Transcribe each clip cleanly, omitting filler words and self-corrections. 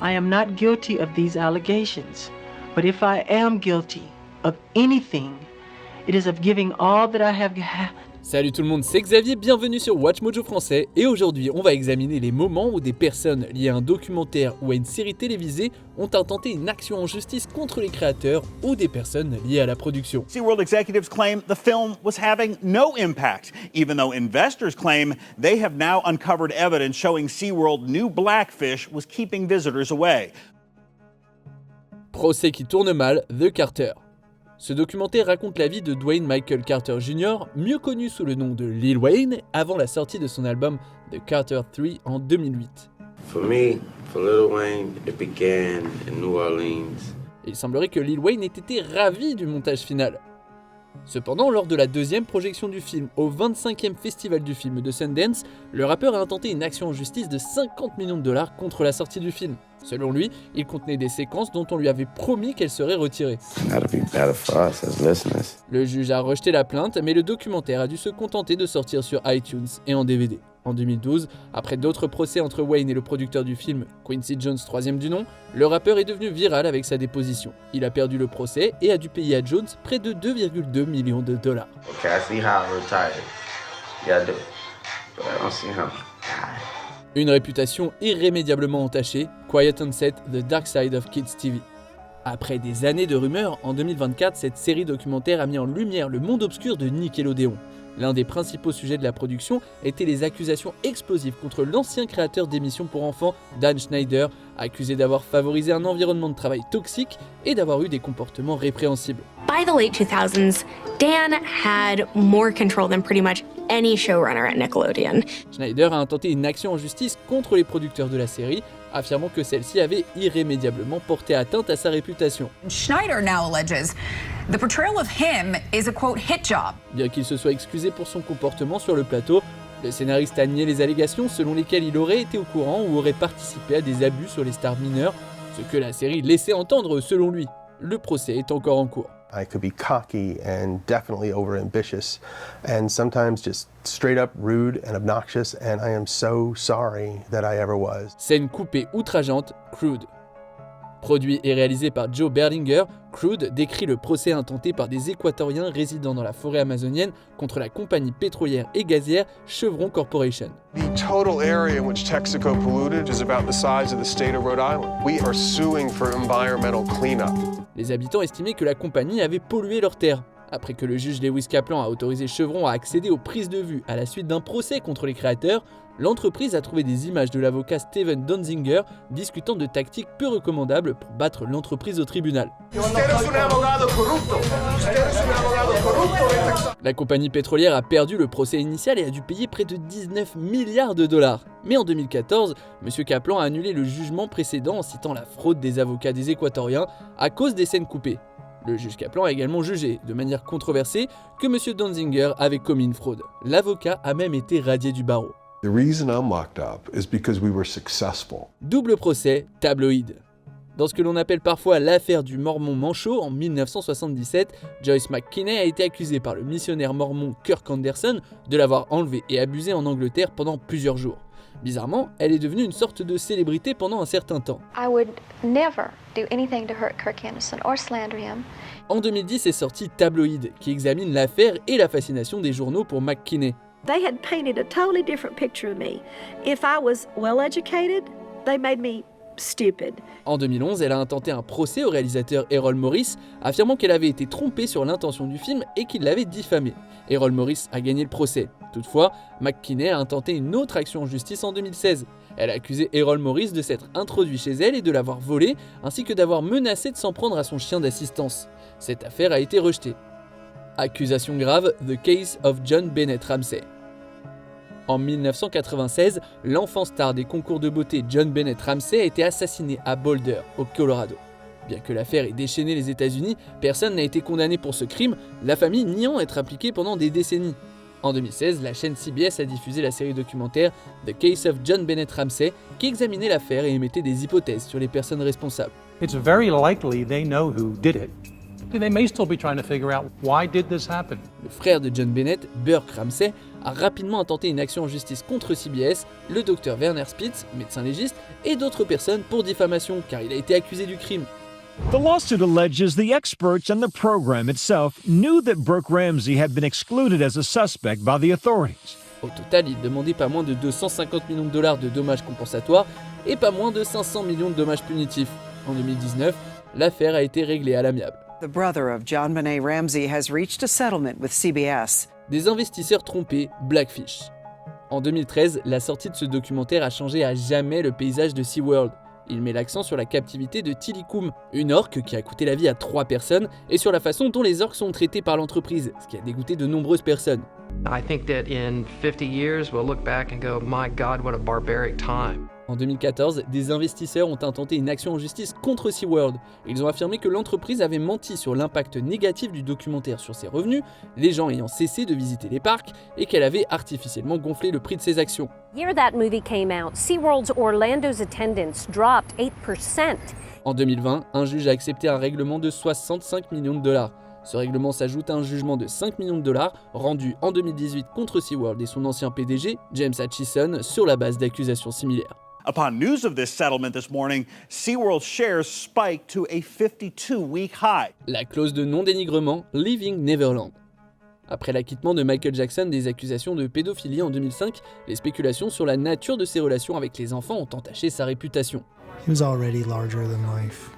I am not guilty of these allegations, but if I am guilty of anything, it is of giving all that I have. Salut tout le monde, c'est Xavier, bienvenue sur WatchMojo français et aujourd'hui on va examiner les moments où des personnes liées à un documentaire ou à une série télévisée ont intenté une action en justice contre les créateurs ou des personnes liées à la production. SeaWorld executives claim the film was having no impact, even though investors claim they have now uncovered evidence showing SeaWorld knew Blackfish was keeping visitors away. Procès qui tourne mal, The Carter. Ce documentaire raconte la vie de Dwayne Michael Carter Jr., mieux connu sous le nom de Lil Wayne, avant la sortie de son album The Carter 3 en 2008. For Lil Wayne, it began in New Orleans. Il semblerait que Lil Wayne ait été ravi du montage final. Cependant, lors de la deuxième projection du film au 25e festival du film de Sundance, le rappeur a intenté une action en justice de 50 millions de dollars contre la sortie du film. Selon lui, il contenait des séquences dont on lui avait promis qu'elles seraient retirées. Le juge a rejeté la plainte, mais le documentaire a dû se contenter de sortir sur iTunes et en DVD. En 2012, après d'autres procès entre Wayne et le producteur du film, Quincy Jones, troisième du nom, le rappeur est devenu viral avec sa déposition. Il a perdu le procès et a dû payer à Jones près de 2,2 millions de dollars. Okay, I see how I'm retired. Yeah, I do. But I don't see how I'm retired. Une réputation irrémédiablement entachée, Quiet on Set, The Dark Side of Kids TV. Après des années de rumeurs, en 2024, cette série documentaire a mis en lumière le monde obscur de Nickelodeon. L'un des principaux sujets de la production était les accusations explosives contre l'ancien créateur d'émissions pour enfants, Dan Schneider, accusé d'avoir favorisé un environnement de travail toxique et d'avoir eu des comportements répréhensibles. By the late 2000s, Dan had more control than pretty much any showrunner at Nickelodeon. Schneider a intenté une action en justice contre les producteurs de la série, affirmant que celle-ci avait irrémédiablement porté atteinte à sa réputation. Schneider now alleges the portrayal of him is a quote hit job. Bien qu'il se soit excusé pour son comportement sur le plateau, le scénariste a nié les allégations selon lesquelles il aurait été au courant ou aurait participé à des abus sur les stars mineures, ce que la série laissait entendre selon lui. Le procès est encore en cours. I could be cocky and definitely overambitious and sometimes just straight up rude and obnoxious, and I am so sorry that I ever was. Scène coupée outrageante, Crude. Produit et réalisé par Joe Berlinger, Crude décrit le procès intenté par des Équatoriens résidant dans la forêt amazonienne contre la compagnie pétrolière et gazière Chevron Corporation. The total area in which Texaco polluted is about the size of the state of Rhode Island. We are suing for environmental cleanup. Les habitants estimaient que la compagnie avait pollué leurs terres. Après que le juge Lewis Kaplan a autorisé Chevron à accéder aux prises de vue à la suite d'un procès contre les créateurs, l'entreprise a trouvé des images de l'avocat Steven Donziger discutant de tactiques peu recommandables pour battre l'entreprise au tribunal. La compagnie pétrolière a perdu le procès initial et a dû payer près de 19 milliards de dollars. Mais en 2014, M. Kaplan a annulé le jugement précédent en citant la fraude des avocats des Équatoriens à cause des scènes coupées. Le juge Kaplan a également jugé, de manière controversée, que M. Donziger avait commis une fraude. L'avocat a même été radié du barreau. The reason I'm locked up is because we were successful. Double procès, tabloïd. Dans ce que l'on appelle parfois l'affaire du Mormon Manchot, en 1977, Joyce McKinney a été accusée par le missionnaire mormon Kirk Anderson de l'avoir enlevée et abusée en Angleterre pendant plusieurs jours. Bizarrement, elle est devenue une sorte de célébrité pendant un certain temps. I would never do anything to hurt Kirk Anderson or slander him. En 2010 est sorti Tabloïd, qui examine l'affaire et la fascination des journaux pour McKinney. They had painted a totally different picture of me. If I was well educated, they made me stupid. En 2011, elle a intenté un procès au réalisateur Errol Morris, affirmant qu'elle avait été trompée sur l'intention du film et qu'il l'avait diffamé. Errol Morris a gagné le procès. Toutefois, McKinney a intenté une autre action en justice en 2016. Elle a accusé Errol Morris de s'être introduit chez elle et de l'avoir volé, ainsi que d'avoir menacé de s'en prendre à son chien d'assistance. Cette affaire a été rejetée. Accusation grave, The Case of John Bennett Ramsey. En 1996, l'enfant star des concours de beauté John Bennett Ramsey a été assassiné à Boulder, au Colorado. Bien que l'affaire ait déchaîné les États-Unis, personne n'a été condamné pour ce crime, la famille niant être impliquée pendant des décennies. En 2016, la chaîne CBS a diffusé la série documentaire The Case of John Bennett Ramsey, qui examinait l'affaire et émettait des hypothèses sur les personnes responsables. It's very likely they know who did it. They may still be trying to figure out why did this happen. Le frère de John Bennett, Burke Ramsey, a rapidement intenté une action en justice contre CBS, le docteur Werner Spitz, médecin légiste, et d'autres personnes pour diffamation, car il a été accusé du crime. The lawsuit alleges the experts and the program itself knew that Brooke Ramsey had been excluded as a suspect by the authorities. Au total, il demandait pas moins de 250 millions de dollars de dommages compensatoires et pas moins de 500 millions de dommages punitifs. En 2019, l'affaire a été réglée à l'amiable. The brother of John Benet Ramsey has reached a settlement with CBS. Des investisseurs trompés, Blackfish. En 2013, la sortie de ce documentaire a changé à jamais le paysage de SeaWorld. Il met l'accent sur la captivité de Tilikum, une orque qui a coûté la vie à 3 personnes, et sur la façon dont les orques sont traités par l'entreprise, ce qui a dégoûté de nombreuses personnes. I think that in 50 years we'll look back and go, my God, what a barbaric time. En 2014, des investisseurs ont intenté une action en justice contre SeaWorld. Ils ont affirmé que l'entreprise avait menti sur l'impact négatif du documentaire sur ses revenus, les gens ayant cessé de visiter les parcs, et qu'elle avait artificiellement gonflé le prix de ses actions. Year that movie came out, SeaWorld's Orlando's attendance dropped 8%. En 2020, un juge a accepté un règlement de 65 millions de dollars. Ce règlement s'ajoute à un jugement de 5 millions de dollars rendu en 2018 contre SeaWorld et son ancien PDG, James Hutchison, sur la base d'accusations similaires. Upon news of this settlement this morning, SeaWorld shares spiked to a 52-week high. La clause de non-dénigrement Leaving Neverland. Après l'acquittement de Michael Jackson des accusations de pédophilie en 2005, les spéculations sur la nature de ses relations avec les enfants ont entaché sa réputation. He was already larger than life.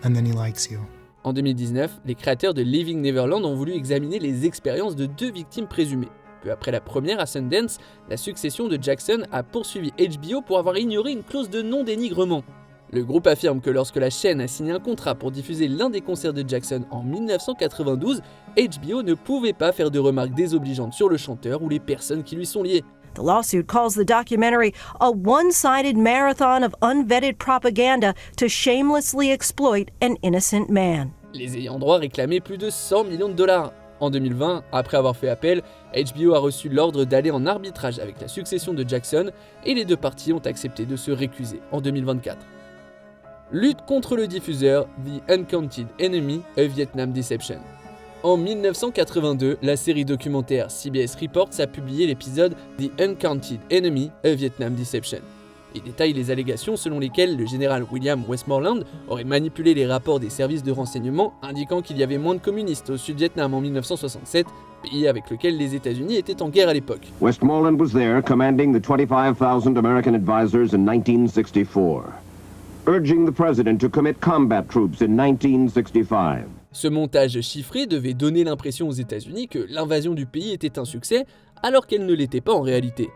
And then he likes you. En 2019, les créateurs de Leaving Neverland ont voulu examiner les expériences de 2 victimes présumées. Peu après la première à Sundance, la succession de Jackson a poursuivi HBO pour avoir ignoré une clause de non-dénigrement. Le groupe affirme que lorsque la chaîne a signé un contrat pour diffuser l'un des concerts de Jackson en 1992, HBO ne pouvait pas faire de remarques désobligeantes sur le chanteur ou les personnes qui lui sont liées. The lawsuit calls the documentary a one-sided marathon of unvetted propaganda to shamelessly exploit an innocent man. Les ayants droit réclamaient plus de 100 millions de dollars. En 2020, après avoir fait appel, HBO a reçu l'ordre d'aller en arbitrage avec la succession de Jackson et les deux parties ont accepté de se récuser en 2024. Lutte contre le diffuseur The Uncounted Enemy, A Vietnam Deception. En 1982, la série documentaire CBS Reports a publié l'épisode The Uncounted Enemy, A Vietnam Deception. Il détaille les allégations selon lesquelles le général William Westmoreland aurait manipulé les rapports des services de renseignement indiquant qu'il y avait moins de communistes au Sud-Vietnam en 1967, pays avec lequel les États-Unis étaient en guerre à l'époque. Westmoreland was there commanding the 25,000 American advisors in 1964, urging the president to commit combat troops in 1965. Ce montage chiffré devait donner l'impression aux États-Unis que l'invasion du pays était un succès, alors qu'elle ne l'était pas en réalité.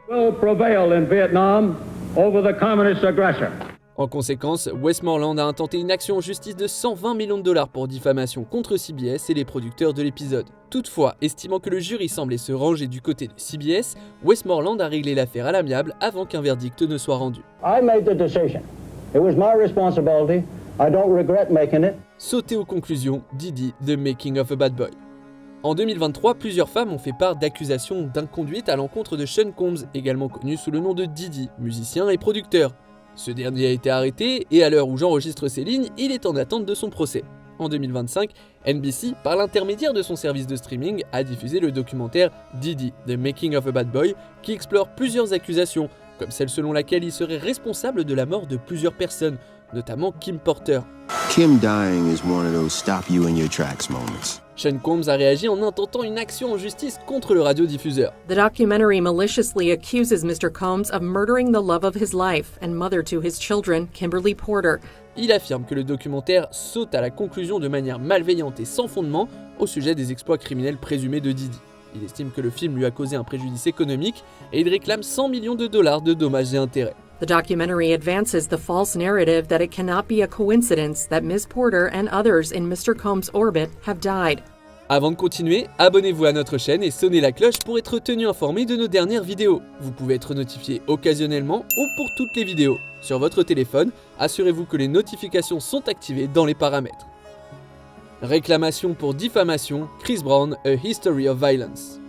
En conséquence, Westmoreland a intenté une action en justice de 120 millions de dollars pour diffamation contre CBS et les producteurs de l'épisode. Toutefois, estimant que le jury semblait se ranger du côté de CBS, Westmoreland a réglé l'affaire à l'amiable avant qu'un verdict ne soit rendu. I made the decision. It was my responsibility. I don't regret making it. Sauté aux conclusions, Didi, The Making of a Bad Boy. En 2023, plusieurs femmes ont fait part d'accusations d'inconduite à l'encontre de Sean Combs, également connu sous le nom de Didi, musicien et producteur. Ce dernier a été arrêté et à l'heure où j'enregistre ces lignes, il est en attente de son procès. En 2025, NBC, par l'intermédiaire de son service de streaming, a diffusé le documentaire Didi, The Making of a Bad Boy, qui explore plusieurs accusations, comme celle selon laquelle il serait responsable de la mort de plusieurs personnes, notamment Kim Porter. Kim dying is one of those stop you in your tracks moments. Sean Combs a réagi en intentant une action en justice contre le radiodiffuseur. The documentary maliciously accuses Mr. Combs of murdering the love of his life and mother to his children, Kimberly Porter. Il affirme que le documentaire saute à la conclusion de manière malveillante et sans fondement au sujet des exploits criminels présumés de Didi. Il estime que le film lui a causé un préjudice économique et il réclame 100 millions de dollars de dommages et intérêts. The documentary advances the false narrative that it cannot be a coincidence that Ms. Porter and others in Mr. Combs' orbit have died. Avant de continuer, abonnez-vous à notre chaîne et sonnez la cloche pour être tenu informé de nos dernières vidéos. Vous pouvez être notifié occasionnellement ou pour toutes les vidéos. Sur votre téléphone, assurez-vous que les notifications sont activées dans les paramètres. Réclamation pour diffamation, Chris Brown, A History of Violence.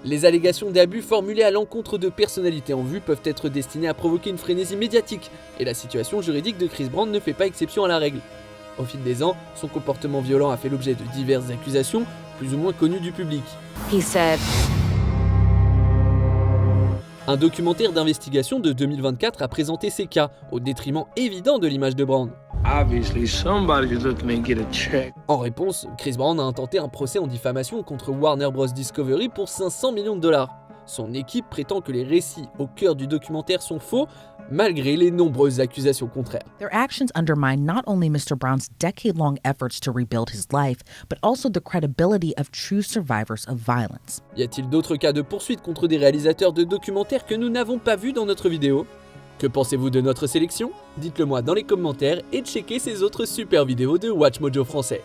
Les allégations d'abus formulées à l'encontre de personnalités en vue peuvent être destinées à provoquer une frénésie médiatique, et la situation juridique de Chris Brown ne fait pas exception à la règle. Au fil des ans, son comportement violent a fait l'objet de diverses accusations, plus ou moins connues du public. He said, Un documentaire d'investigation de 2024 a présenté ces cas, au détriment évident de l'image de Brown. En réponse, Chris Brown a intenté un procès en diffamation contre Warner Bros. Discovery pour 500 millions de dollars. Son équipe prétend que les récits au cœur du documentaire sont faux, malgré les nombreuses accusations contraires. Their actions undermine not only Mr. Brown's decade-long efforts to rebuild his life, but also the credibility of true survivors of violence. Y a-t-il d'autres cas de poursuite contre des réalisateurs de documentaires que nous n'avons pas vus dans notre vidéo? Que pensez-vous de notre sélection? Dites-le moi dans les commentaires et checkez ces autres super vidéos de WatchMojo français.